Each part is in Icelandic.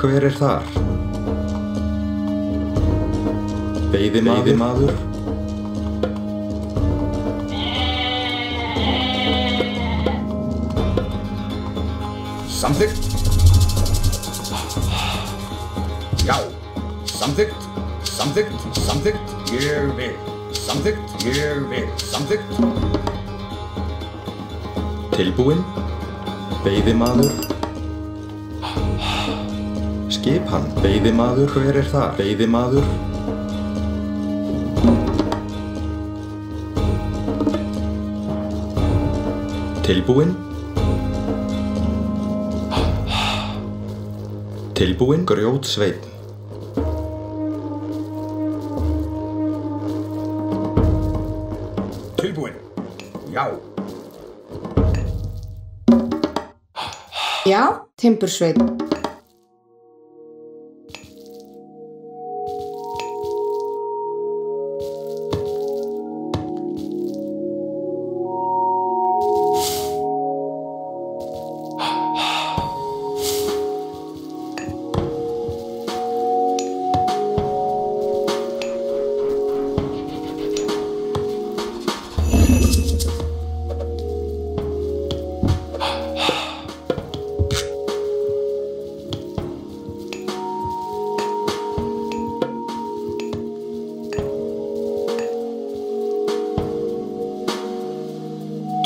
Hver þar? Veiðimaður. Samþykkt. Já. Samþykkt. Samþykkt. Samþykkt. Ég vil. Samþykkt. Ég vil. Samþykkt. Tilbúinn. Veiðimaður. Skipan. Veiðimaður. Hver þar? Veiðimaður. Tilbúinn. Tilbúinn. Grjótsveinn. Tilbúinn. Já. Já, timbursveinn.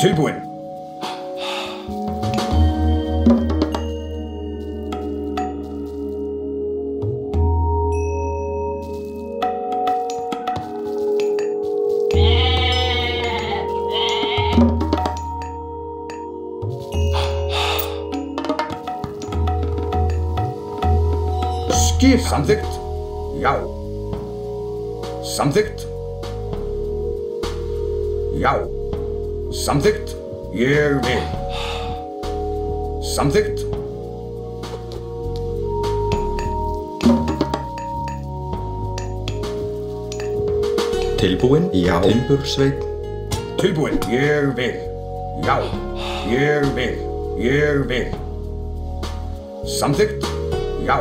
Tilbúinn. Skip. Samþykkt. Já. Samþykkt. Já. Samþykkt. Ég vil. Samþykkt. Tilbúinn. Já. Timbursveinn. Tilbúinn. Ég vil. Já. Ég vil. Ég vil. Samþykkt. Já.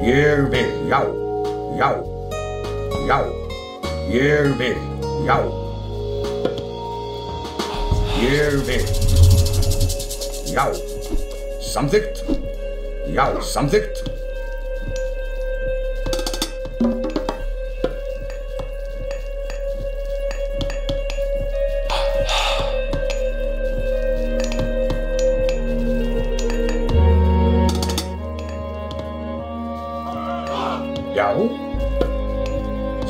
Ég vil. Já. Já. Já. Ég vil. Já. Ég vil. Já. Samþykkt. Já. Samþykkt. Já.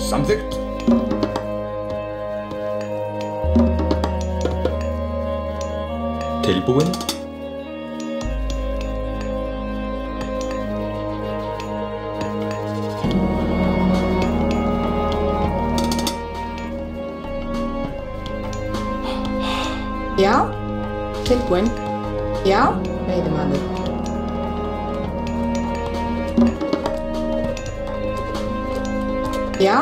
Samþykkt. Tilbúinn. Já, tilbúinn. Já, veiðimaður. Já.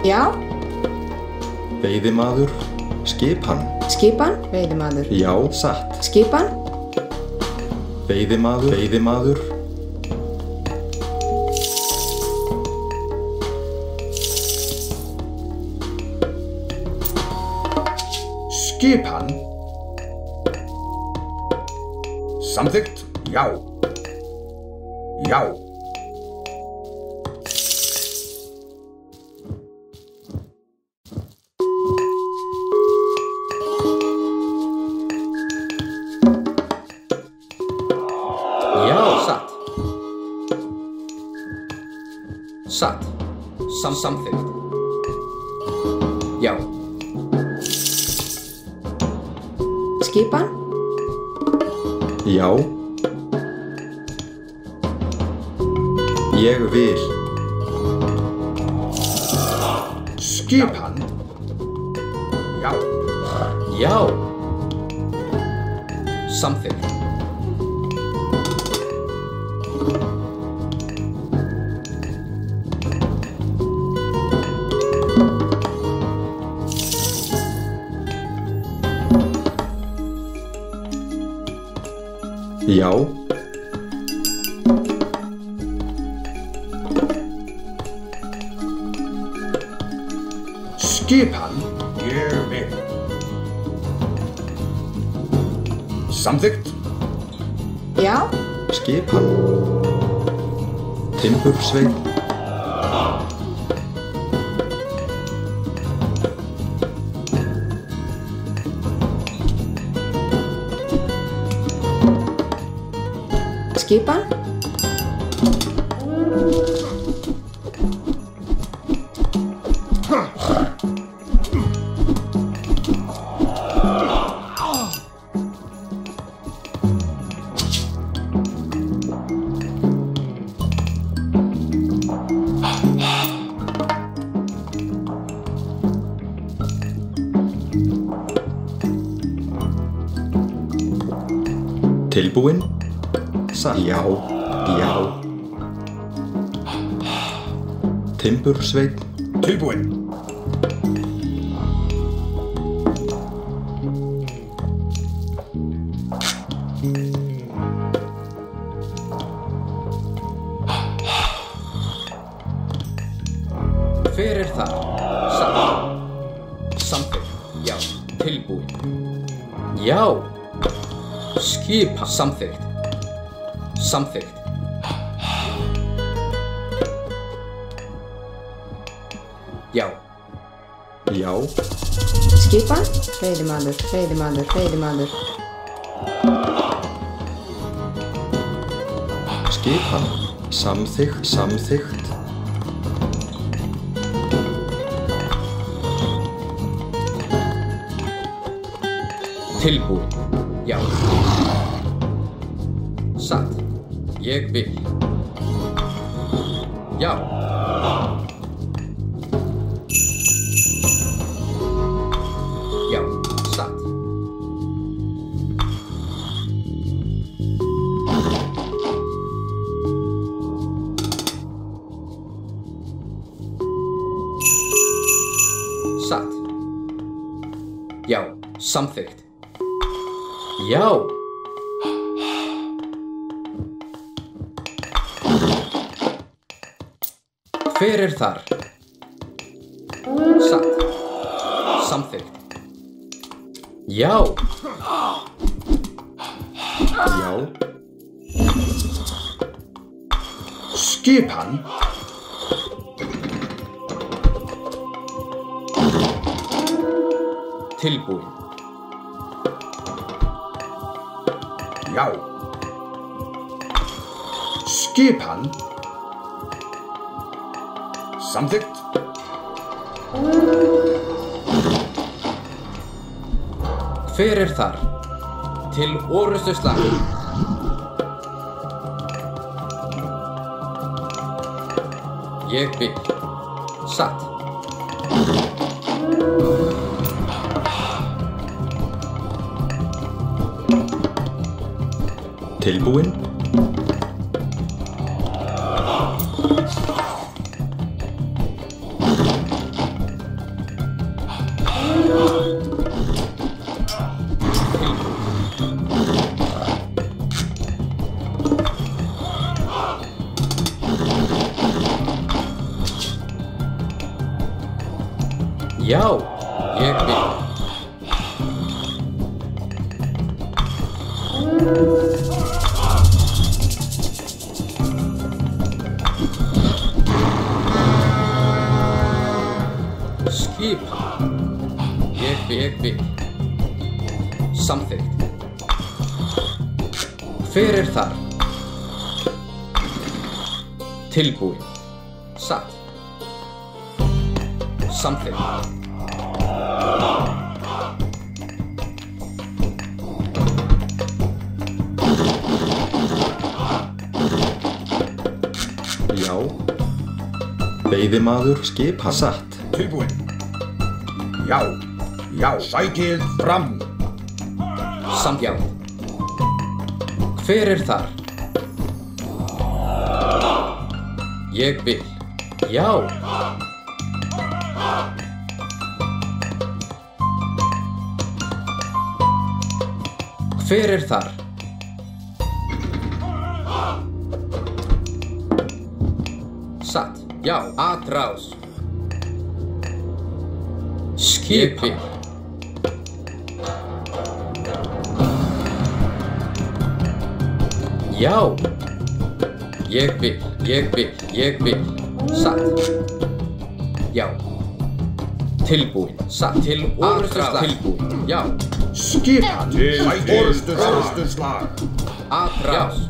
Já. Veiðimaður. Skipan. Skipan, veiðimaður. Já, satt. Skipan. Veiðimaður. Veiðimaður. Skipan. Samþykkt. Já. Já. Satt. Samþykkt. Já. Skipan. Já. Ég vil. Skipan. Já. Já. Samþykkt. Já. Skipan. Ég vil. Samþykkt. Já. Skipan. Timbursveinn. Skipan. Tilbúinn? Satt. Já. Já. Timbursveinn. Tilbúinn. Hver er þar? Satt. Samþykkt. Já. Tilbúinn. Já. Skipan. Samþykkt. Samþykkt. Já. Já. Skipan. Veiðimaður, veiðimaður, veiðimaður. Skipan. Samþykkt. Samþykkt. Tilbúinn. Já. Satt. Ég vil. Já. Já. Satt. Satt. Já. Samþykkt. Já. Hver er þar? Satt. Samþykkt. Já. Já. Skipan. Tilbúinn. Já. Skipan. Samþykkt. Hver er þar? Til orrustu slag. Ég vil. Satt. Tilbúinn? Já, ég vil. Skipan. Ég vil. Samþykkt. Hver er þar? Tilbúinn. Satt. Samþykkt. Já. Veiðimaður skipan. Satt. Tilbúinn. Já. Já. Sækið fram. Já. Hver er þar? Ég vil. Já. Hver er þar? Já, atrás. Skipa. Já. Ég vil. Satt. Já. Tilbúin. Satt. Til orrustuslag. Tilbúin. Já. Skipan til orrustuslag. Atrás.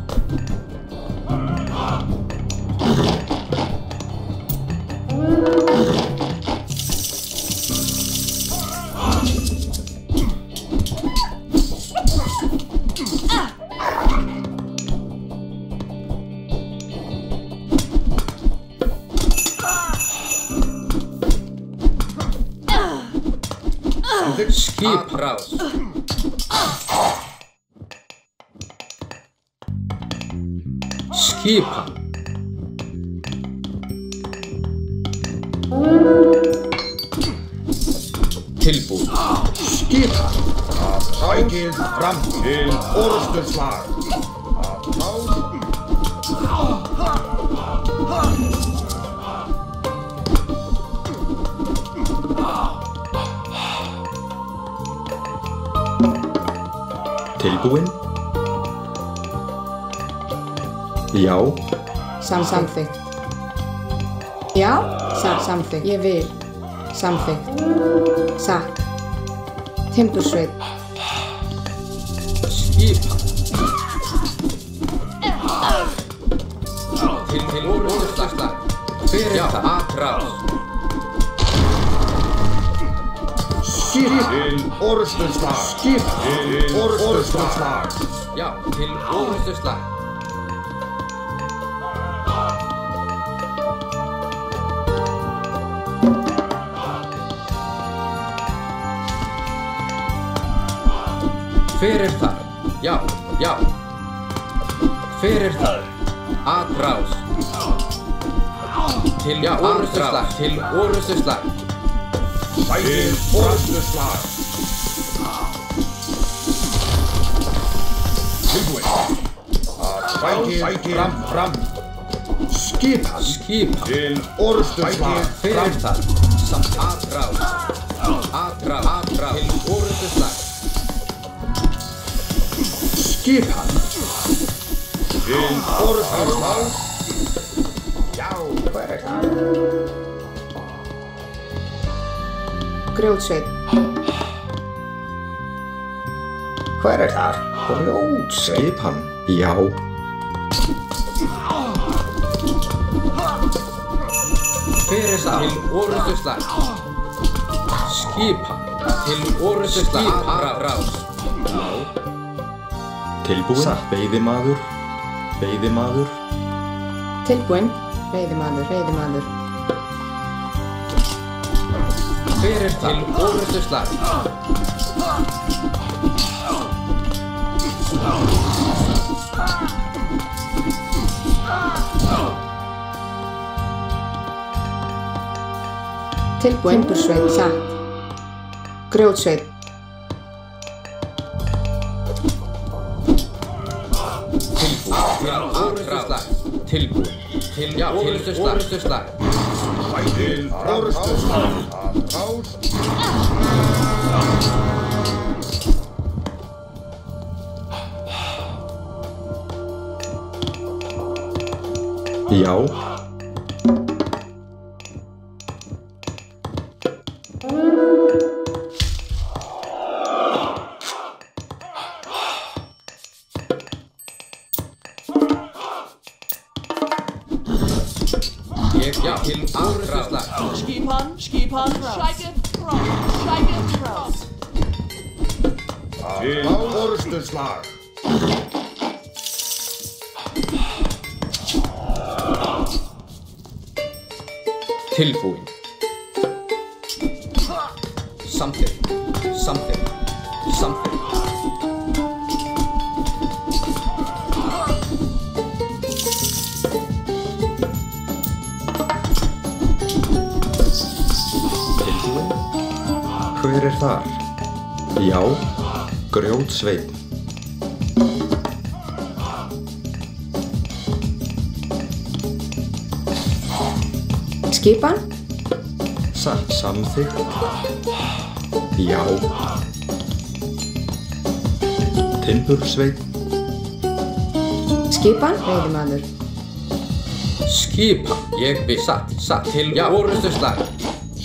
Atrás. Skipan. Tilbúin. Skipan. Sækið fram til orrustuslag. Tilbúin? Já. Samþykkt. Já. Samþykkt. Ég vil. Samþykkt. Satt. Timbursveit. Skipan. Til orrustuslag. Fyrir það. Atrás. Skipan til orrustuslag. Skipan til orrustuslag. Já, til orrustuslag. Fyrir það. Já. Fyrir það. Atrás. Til orrustuslag. Til orrustuslag. Sækið orrustuslag. Tilbúin. Sækið fram. Skipan til orrustuslag. Fyrir það. Samt atrás. Til orrustuslag. Skipan til orrustuslag. Já, hver það? Grjótsveit. Hver það? Grjótsveit. Skipan. Já. Fyrir það. Til orrustuslag. Skipan. Til orrustuslag. Atrás. Tilbúin? Veiðimaður. Tilbúin. Veiðimaður. Fyrir það. Til orrustuslag. Tilbúin. Timbursveit. Satt. Grjótsveit. Tilbúin. Til orrustuslag. Til orrustuslag. Já. Til orrustuslag. Skipan, sækið fram. Til orrustuslag. Tilbúin. Samþykkt. Tilbúin? Hver þar? Já. Grjótsveit. Skipan. Satt. Samþykkt. Já. Timbursveinn. Skipan. Veiðimaður. Skipan. Ég vil. Satt. Til orustuslag.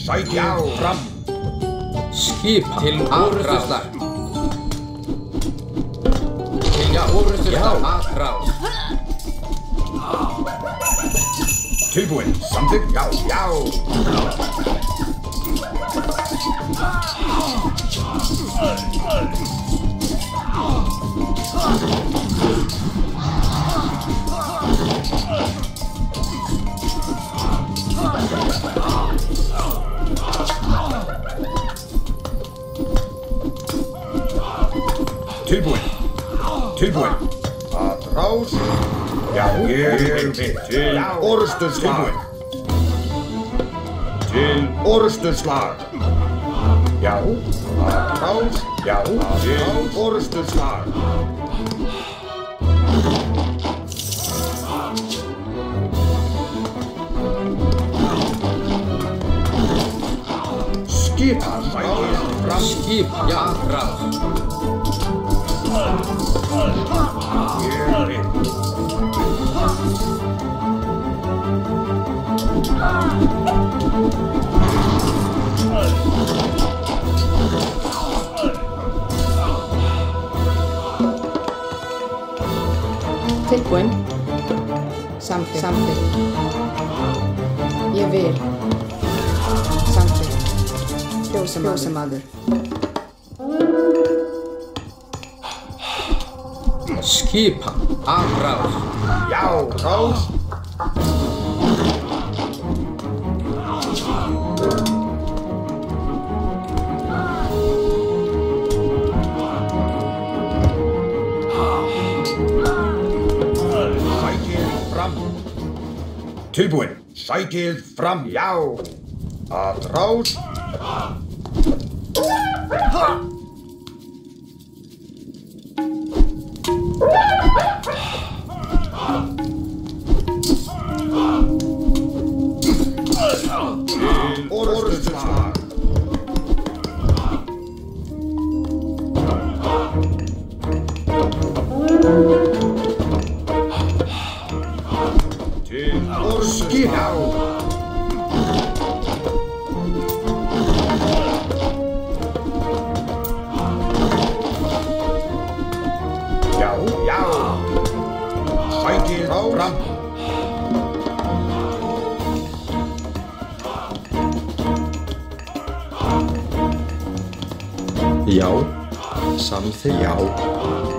Sækið fram. Skipan. Til orustuslag. Til orustuslag. Atrás. Tilbúin. Samþykkt. Já. Tilbúin. Atrás. Já, ég vil. Til orustuslag. Til orustuslag. Já, atrás. Já, til orustuslag. Skipan. Skipan. Atrás. Ég vil. Tilbúin. Samþykkt. Ég vil. Samþykkt. Fjósamaður. Skipan. Atrás. Já, rás. Sækið fram. Tilbúin. Sækið fram. Já. Atrás. Orustuslag. Til orustuslag. Já. Sækið fram. Já. Samþykkt. Já.